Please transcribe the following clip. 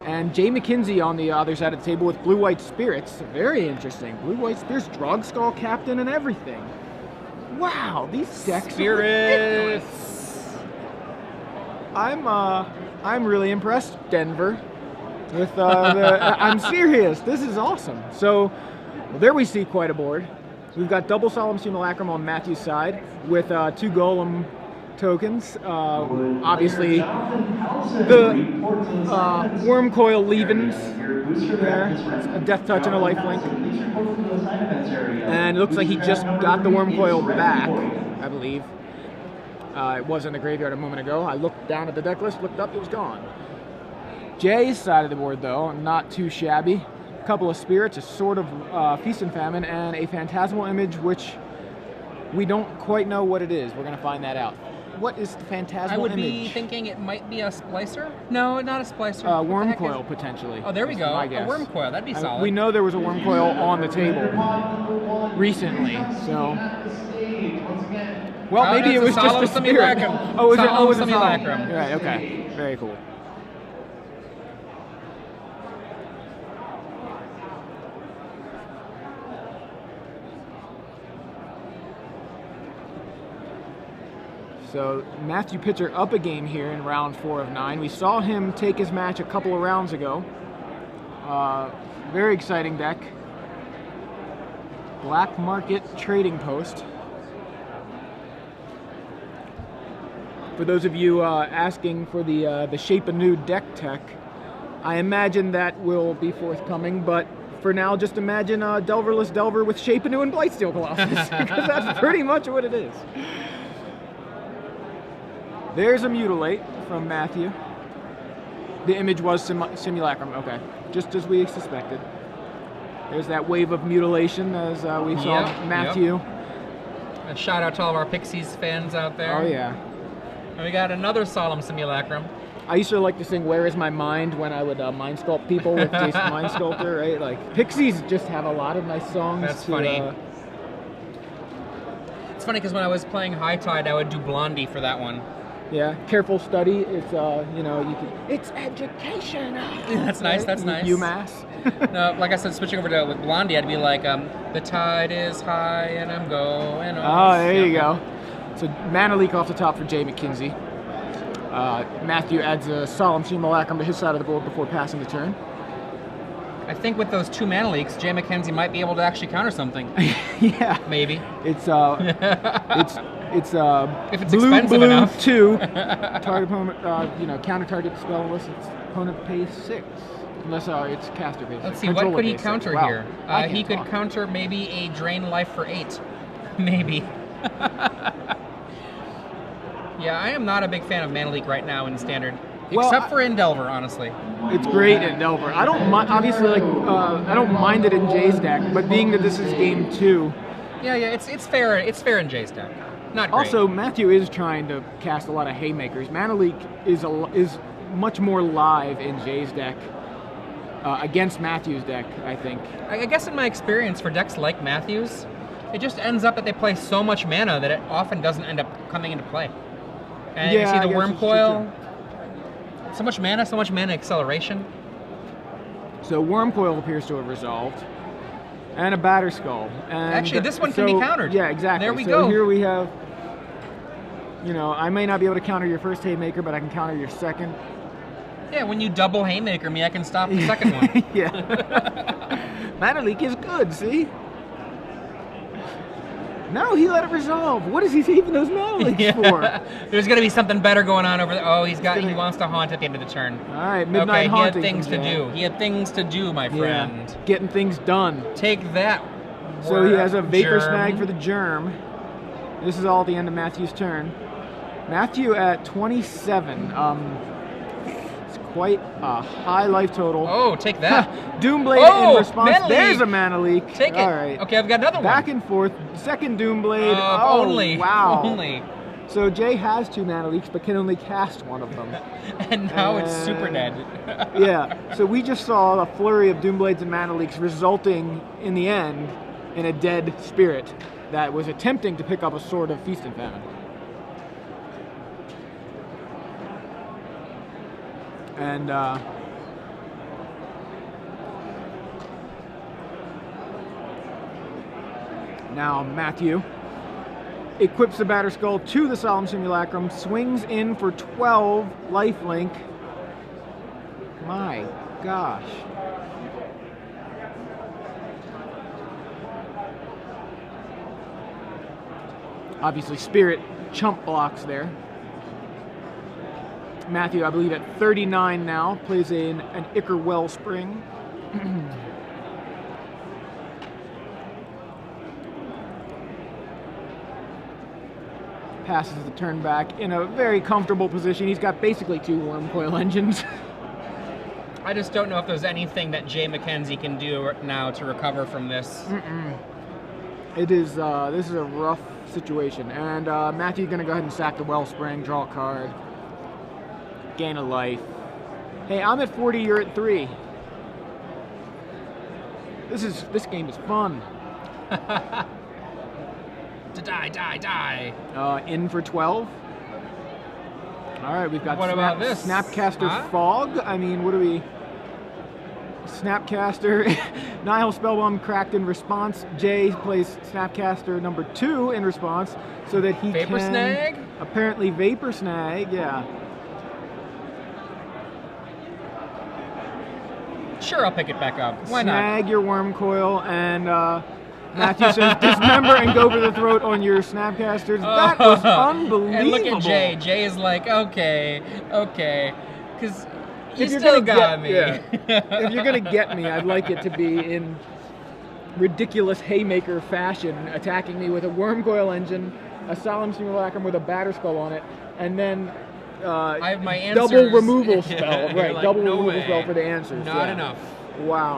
And Jay McKinzie on the other side of the table with Blue-White Spirits. Very interesting. Blue-White Spirits, Drug Skull Captain and everything. Wow, these decks are ridiculous. I'm really impressed, Denver. With I'm serious. This is awesome. So there we see quite a board. We've got double Solemn Simulacrum on Matthew's side with 2 Golem tokens. Obviously, the Worm Coil Leavens there, a Death Touch and a Lifelink. And it looks like he just got the Worm Coil back, I believe. It was in the graveyard a moment ago. I looked down at the deck list, looked up, it was gone. Jay's side of the board, though, not too shabby. A couple of spirits, a Sword of Feast and Famine, and a Phantasmal Image, which we don't quite know what it is. We're going to find that out. What is the Phantasmal Image? I would be thinking it might be a Splicer. No, not a Splicer. Worm Coil, potentially. Oh, there we go. A Worm Coil, that'd be solid. We know there was a Worm Coil on the table recently, so... Well, maybe it was just a spirit. Oh, it was a Simulacrum. Right, okay. Very cool. So Matthew Pitzer up a game here in round 4 of 9. We saw him take his match a couple of rounds ago. Very exciting deck. Black Market Trading Post. For those of you asking for the Shape Anew deck tech, I imagine that will be forthcoming, but for now, just imagine Delverless Delver with Shape Anew and Blightsteel Colossus, because that's pretty much what it is. There's a Mutilate from Matthew. The image was Simulacrum, okay. Just as we suspected. There's that wave of mutilation as we saw Matthew. A shout out to all of our Pixies fans out there. Oh yeah. And we got another Solemn Simulacrum. I used to like to sing Where Is My Mind when I would mind sculpt people with Jason Mind Sculptor, right? Like, Pixies just have a lot of nice songs. That's funny. It's funny because when I was playing High Tide, I would do Blondie for that one. Yeah, Careful Study. It's you know, you can. It's education. That's nice. That's nice. UMass. No, like I said, switching over to with Blondie, I'd be like, the tide is high and I'm going. Oh, there you go. So Mana Leak off the top for Jay McKinzie. Matthew adds a Solemn Simulacrum to his side of the board before passing the turn. I think with those 2 Mana Leaks, Jay McKenzie might be able to actually counter something. Yeah. Maybe. It's if it's blue, expensive enough. 2. Target opponent, counter target spell unless its opponent pays 6. Unless it's caster pays 6. Let's see, what could he counter here? He could talk. counter maybe a Drain Life for 8. Maybe. Yeah, I am not a big fan of Mana Leak right now in Standard. Except for in Delver, honestly. It's great in Delver. I don't mind, obviously, I don't mind it in Jay's deck, but being that this is game 2. Yeah, it's fair. It's fair in Jay's deck. Not great. Also, Matthew is trying to cast a lot of haymakers. Mana Leak is much more live in Jay's deck against Matthew's deck, I think. I guess in my experience for decks like Matthew's, it just ends up that they play so much mana that it often doesn't end up coming into play. And you see the Worm Coil, so much mana acceleration. So Worm Coil appears to have resolved. And a Batter Skull. And actually, this one can be countered. Yeah, exactly. There we go. So here we have, I may not be able to counter your first Haymaker, but I can counter your second. Yeah, when you double Haymaker me, I can stop the second one. Yeah. Mana Leak is good, see? No, he let it resolve. What is he saving those Mana Leaks for? There's going to be something better going on over there. Oh, he wants to haunt at the end of the turn. All right, Midnight Haunting. He had things to do. He had things to do, my friend. Yeah, getting things done. Take that. So he has a Vapor Snag for the Germ. This is all at the end of Matthew's turn. Matthew at 27. It's quite a high life total. Oh, take that. Doomblade in response. There's a Mana Leak. Take it. All right. Okay, I've got another one. Back and forth. Second Doomblade. Only. Wow. Only. So Jay has 2 Mana Leaks, but can only cast one of them. And now it's super dead. Yeah. So we just saw a flurry of Doomblades and Mana Leaks resulting, in the end, in a dead spirit that was attempting to pick up a Sword of Feast and Famine. And Now Matthew equips the batter skull to the solemn simulacrum, swings in for 12 lifelink. My gosh. Obviously, Spirit chump blocks there. Matthew, I believe, at 39 now, plays an Icker Wellspring. Passes the turn back in a very comfortable position. He's got basically 2 worm coil engines. I just don't know if there's anything that Jay McKinzie can do now to recover from this. It is. This is a rough situation, and Matthew's gonna go ahead and sack the Wellspring, draw a card, gain a life. Hey, I'm at 40. You're at 3. This game is fun. To die. In for 12. All right, we've got what about this? Snapcaster Fog. I mean, what do we? Snapcaster. Nihil Spellbomb cracked in response. Jay plays Snapcaster number 2 in response so that he Vapor can Snag? apparently Vapor Snag. Yeah. Sure, I'll pick it back up. Why not? Snag your worm coil, and Matthew says dismember and go for the throat on your Snapcasters. That was unbelievable. And look at Jay. Jay is like, okay, because you still got me. Yeah. If you're gonna get me, I'd like it to be in ridiculous haymaker fashion, attacking me with a worm coil engine, a solemn simulacrum with a batter skull on it, and then I have my answers. double removal spell. You're Right, like, double no removal way. spell for the answers. Not yeah. enough. Wow.